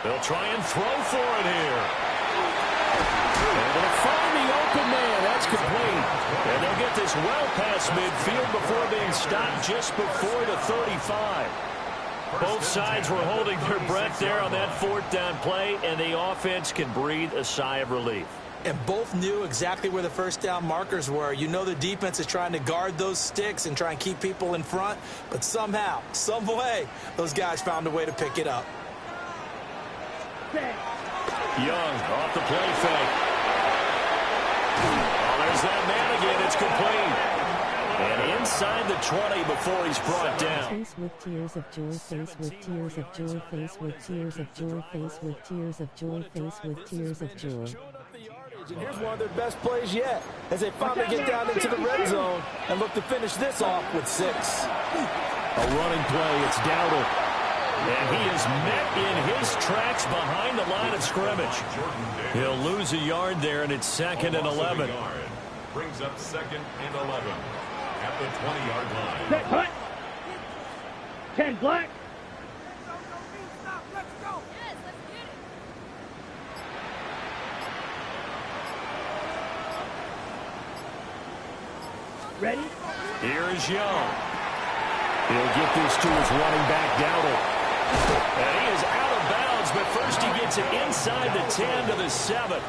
They'll try and throw for it here. Able to find the open man. That's complete. And they'll get this well past midfield before being stopped just before the 35. Both sides were holding their breath there on that fourth down play, and the offense can breathe a sigh of relief. And both knew exactly where the first down markers were. You know the defense is trying to guard those sticks and try and keep people in front, but somehow, some way, those guys found a way to pick it up. Young off the play fake. Oh, there's that man again. It's complete. And inside the 20 before he's brought down. Face with tears of joy, face with tears of joy, face with tears of joy, face with tears of joy, face with tears of joy. And here's one of their best plays yet as they finally get down into the red zone and look to finish this off with 6. A running play. It's Dowdle. And he is met in his tracks behind the line of scrimmage. He'll lose a yard there, and it's 2nd and 11. Brings up 2nd and 11 at the 20-yard line. 10 black. Ready? Here is Young. He'll get this to his running back, Dowdle. And he is out of bounds, but first he gets it inside the 10 to the 7.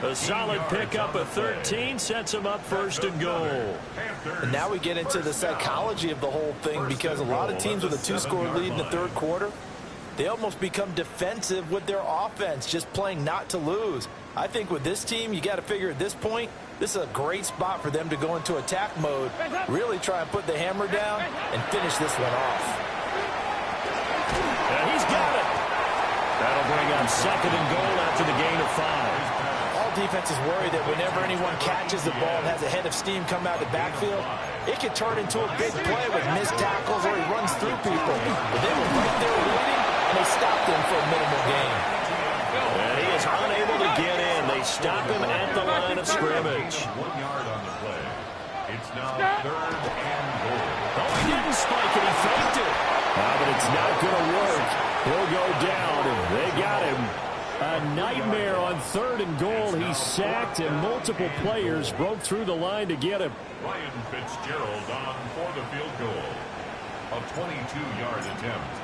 A solid pickup of 13 sets him up 1st and goal. And now we get into the psychology of the whole thing, because a lot of teams with a 2-score lead in the 3rd quarter, they almost become defensive with their offense, just playing not to lose. I think with this team, you got to figure at this point, this is a great spot for them to go into attack mode, really try and put the hammer down and finish this one off. And he's got it. That'll bring on 2nd and goal after the gain of 5. All defenses worry that whenever anyone catches the ball and has a head of steam come out of the backfield, it can turn into a big play with missed tackles or he runs through people. But they were right there waiting, and they stopped him for a minimal gain. And he is unable to get in. They stop him at the line of scrimmage. 1 yard on the play. It's now 3rd and goal. Oh, he didn't spike it. He faked it. But it's not going to work. He'll go down, and they got him. A nightmare on 3rd and goal. He sacked, and multiple players broke through the line to get him. Ryan Fitzgerald on for the field goal. A 22-yard attempt.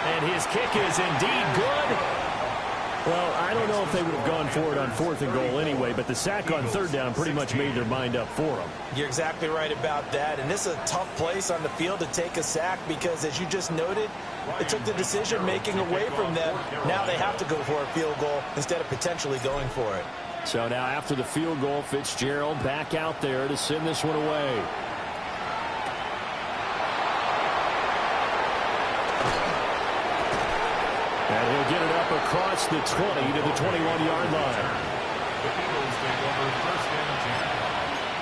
And his kick is indeed good. Well, I don't know if they would have gone for it on 4th and goal anyway, but the sack on 3rd down pretty much made their mind up for them. You're exactly right about that, and this is a tough place on the field to take a sack because, as you just noted, it took the decision-making away from them. Now they have to go for a field goal instead of potentially going for it. So now after the field goal, Fitzgerald back out there to send this one away. And he'll get it up across the 20 to the 21-yard line. The Eagles take over 1st and 10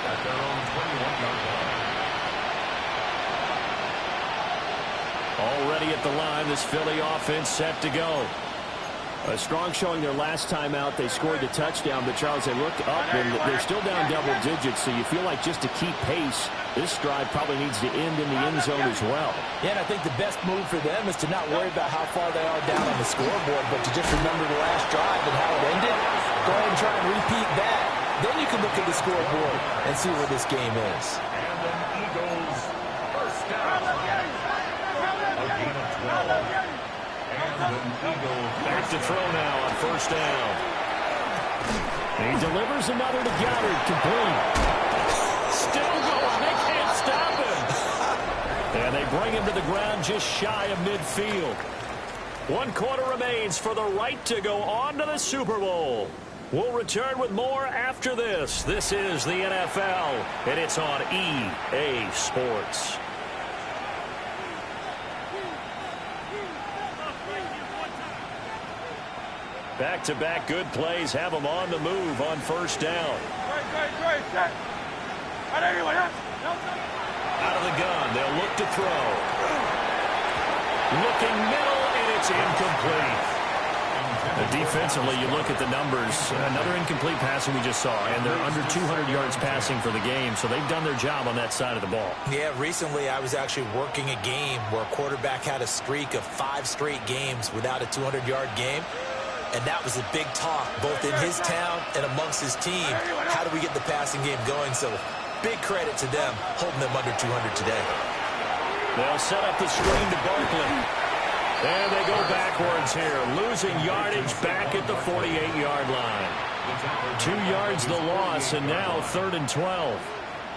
at their own 21-yard line. Already at the line, this Philly offense set to go. A strong showing their last time out. They scored the touchdown, but Charles, they look up and they're still down double digits, so you feel like just to keep pace, this drive probably needs to end in the end zone as well. Yeah, and I think the best move for them is to not worry about how far they are down on the scoreboard, but to just remember the last drive and how it ended. Go ahead and try and repeat that. Then you can look at the scoreboard and see where this game is. And an Eagles 1st down. A gain of 12. And an Eagle Back to throw now on 1st down. He delivers another to Goddard, complete. Still going. They can't stop him. And they bring him to the ground just shy of midfield. 1 quarter remains for the right to go on to the Super Bowl. We'll return with more after this. This is the NFL, and it's on EA Sports. Back-to-back good plays have them on the move on 1st down. Out of the gun, they'll look to throw. Looking middle, and it's incomplete. Defensively, you look at the numbers. Another incomplete passing we just saw, and they're under 200 yards passing for the game, so they've done their job on that side of the ball. Yeah, recently I was actually working a game where a quarterback had a streak of 5 straight games without a 200-yard game, and that was a big talk both in his town and amongst his team. How do we get the passing game going? So big credit to them holding them under 200 today. They'll set up the screen to Barkley. And they go backwards here, losing yardage back at the 48-yard line. 2 yards the loss, and now 3rd and 12.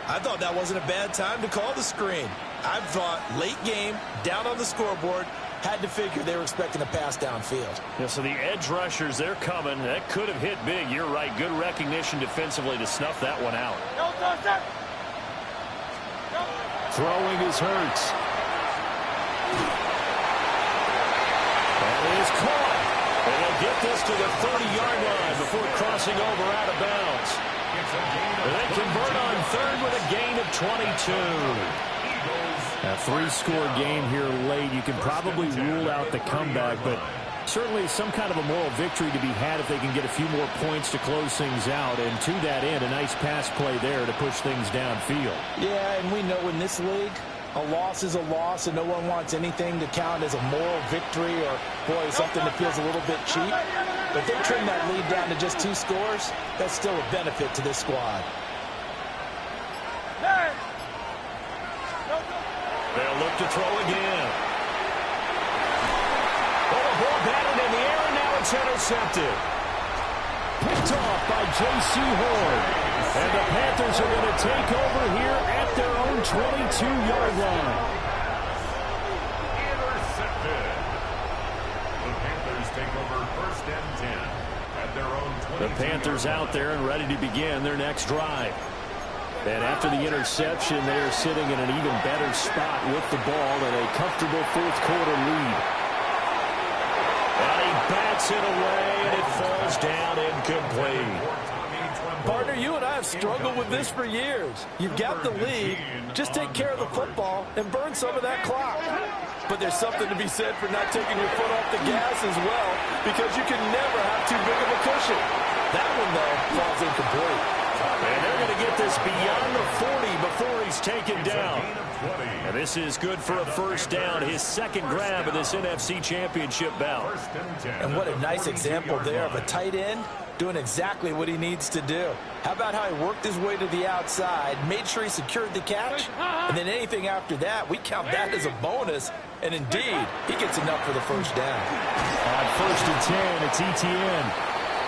I thought that wasn't a bad time to call the screen. I thought late game, down on the scoreboard, had to figure they were expecting a pass downfield. Yeah, so the edge rushers, they're coming. That could have hit big. You're right. Good recognition defensively to snuff that one out. Throwing is Hurts. Is caught. And they'll get this to the 30-yard line before crossing over out of bounds. And they convert on 3rd with a gain of 22. A 3-score game here late. You can probably rule out the comeback, but certainly some kind of a moral victory to be had if they can get a few more points to close things out. And to that end, a nice pass play there to push things downfield. Yeah, and we know in this league, a loss is a loss, and no one wants anything to count as a moral victory or, boy, something that feels a little bit cheap. But if they trim that lead down to just 2 scores, that's still a benefit to this squad. They'll look to throw again. Oh, ball batted in the air, and now it's intercepted. Picked off by J.C. Horn. And the Panthers are going to take over here at their own 22-yard line. Intercepted. The Panthers take over 1st and 10 at their own 22. The Panthers out there and ready to begin their next drive. And after the interception, they are sitting in an even better spot with the ball and a comfortable 4th quarter lead. And he bats it away, and it falls down incomplete. Partner, you and I have struggled with this for years. You've got the lead. Just take care of the football and burn some of that clock. But there's something to be said for not taking your foot off the gas as well, because you can never have too big of a cushion. That one, though, falls incomplete. And they're going to get this beyond the 40 before he's taken down. And this is good for a 1st down, his 2nd grab of this NFC Championship bout. And what a nice example there of a tight end doing exactly what he needs to do. How about how he worked his way to the outside, made sure he secured the catch, and then anything after that, we count that as a bonus. And indeed, he gets enough for the 1st down. On 1st and 10, it's Etienne.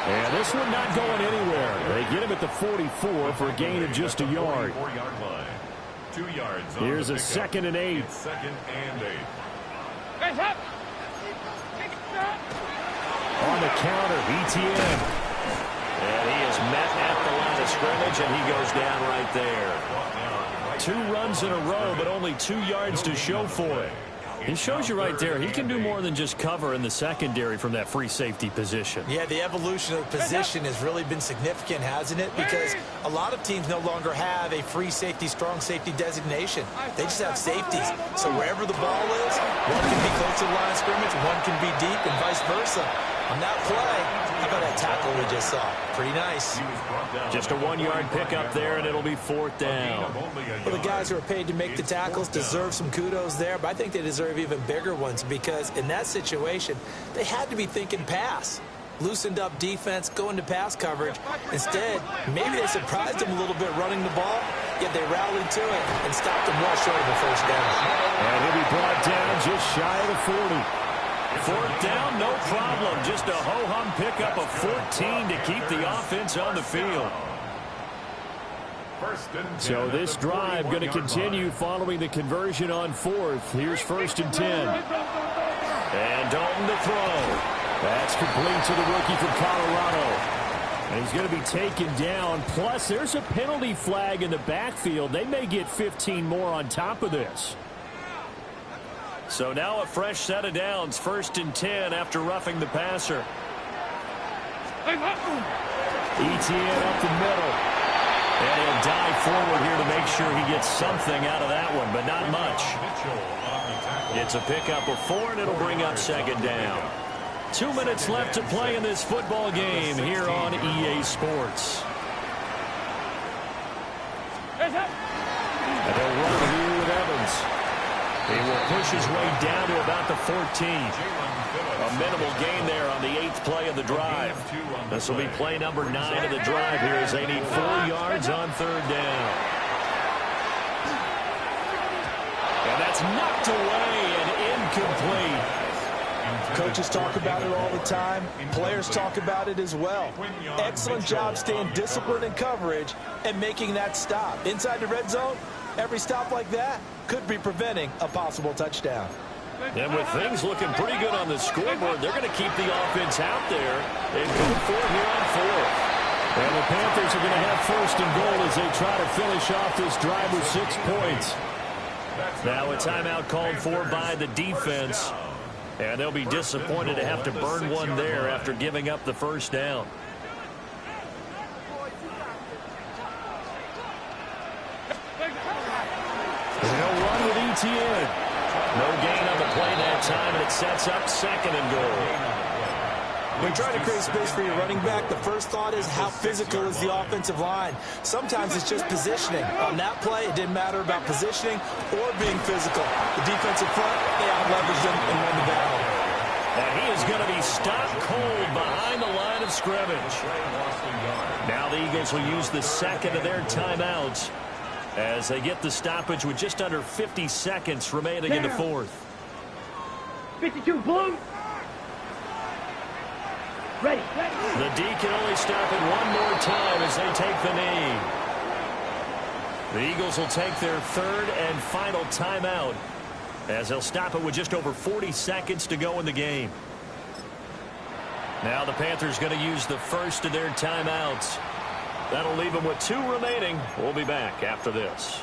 And this one not going anywhere. They get him at the 44 for a gain of just a yard. 2 yards. Here's a 2nd and 8. 2nd and 8. On the counter, Etienne. And he is met at the line of scrimmage, and he goes down right there. 2 runs in a row, but only 2 yards to show for it. He shows you right there, he can do more than just cover in the secondary from that free safety position. Yeah, the evolution of the position has really been significant, hasn't it? Because a lot of teams no longer have a free safety, strong safety designation. They just have safeties. So wherever the ball is, one can be close to the line of scrimmage, one can be deep, and vice versa. On that play, how about that tackle we just saw? Pretty nice. Just a 1-yard pickup there, and it'll be 4th down. Well, the guys who are paid to make the tackles deserve some kudos there, but I think they deserve even bigger ones because in that situation, they had to be thinking pass. Loosened up defense, going to pass coverage. Instead, maybe they surprised them a little bit running the ball, yet they rallied to it and stopped them well short of the 1st down. And he'll be brought down just shy of the 40. 4th down, no problem. Just a ho-hum pickup of 14 to keep the offense on the field. So this drive going to continue following the conversion on 4th. Here's 1st and 10. And Dalton to throw. That's complete to the rookie from Colorado. And he's going to be taken down. Plus, there's a penalty flag in the backfield. They may get 15 more on top of this. So now a fresh set of downs, 1st and 10 after roughing the passer. Etienne up the middle. And he'll dive forward here to make sure he gets something out of that one, but not much. It's a pickup of 4, and it'll bring up 2nd down. 2 minutes left to play in this football game here on EA Sports. And they'll run here with Evans. He will push his way down to about the 14. A minimal gain there on the 8th play of the drive. This will be play number 9 of the drive here as they need 4 yards on 3rd down. And that's knocked away and incomplete. Coaches talk about it all the time. Players talk about it as well. Excellent job staying disciplined in coverage and making that stop. Inside the red zone, every stop like that could be preventing a possible touchdown. And with things looking pretty good on the scoreboard, they're going to keep the offense out there and go for it here on 4th. And the Panthers are going to have 1st and goal as they try to finish off this drive with 6 points. Now a timeout called for by the defense. And they'll be disappointed to have to burn one there after giving up the 1st down. They'll run with ETN. No gain on the play that time, and it sets up 2nd and goal. When trying to create space for your running back, the first thought is how physical is the offensive line. Sometimes it's just positioning. On that play, it didn't matter about positioning or being physical. The defensive front, they out-leveraged them and won the battle. And he is going to be stopped cold behind the line of scrimmage. Now the Eagles will use the 2nd of their timeouts as they get the stoppage with just under 50 seconds remaining in the 4th. 52 blue. Ready. The D can only stop it one more time as they take the knee. The Eagles will take their 3rd and final timeout as they'll stop it with just over 40 seconds to go in the game. Now the Panthers going to use the 1st of their timeouts. That'll leave them with 2 remaining. We'll be back after this.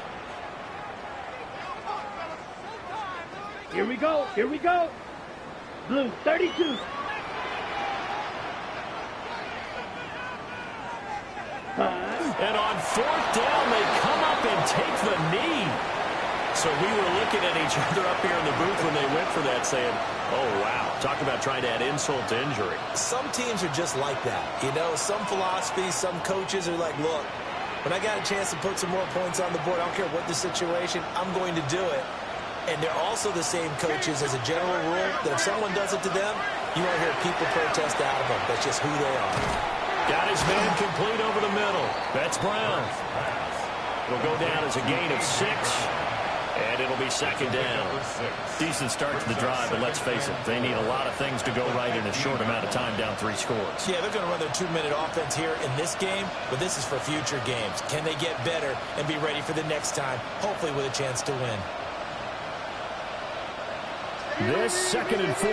Here we go. Blue, 32. And on 4th down, they come up and take the knee. So we were looking at each other up here in the booth when they went for that saying, oh, wow, talk about trying to add insult to injury. Some teams are just like that. You know, some philosophies, some coaches are like, look, when I got a chance to put some more points on the board, I don't care what the situation, I'm going to do it. And they're also the same coaches as a general rule that if someone does it to them, you won't hear people protest out of them. That's just who they are. Got his man complete over the middle. That's Brown. It'll go down as a gain of 6, and it'll be 2nd down. Decent start to the drive, but let's face it, they need a lot of things to go right in a short amount of time, down 3 scores. Yeah, they're going to run their 2-minute offense here in this game, but this is for future games. Can they get better and be ready for the next time, hopefully with a chance to win? This 2nd and 4.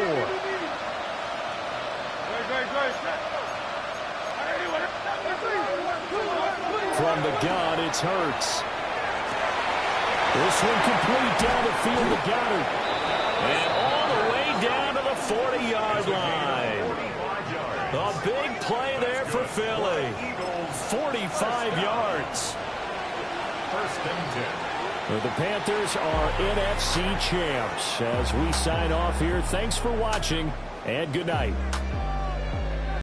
From the gun, it's Hurts. This one complete down the field to Goddard. And all the way down to the 40-yard line. A big play there for Philly. 45 yards. 1st and 10. The Panthers are NFC champs. As we sign off here, thanks for watching, and good night.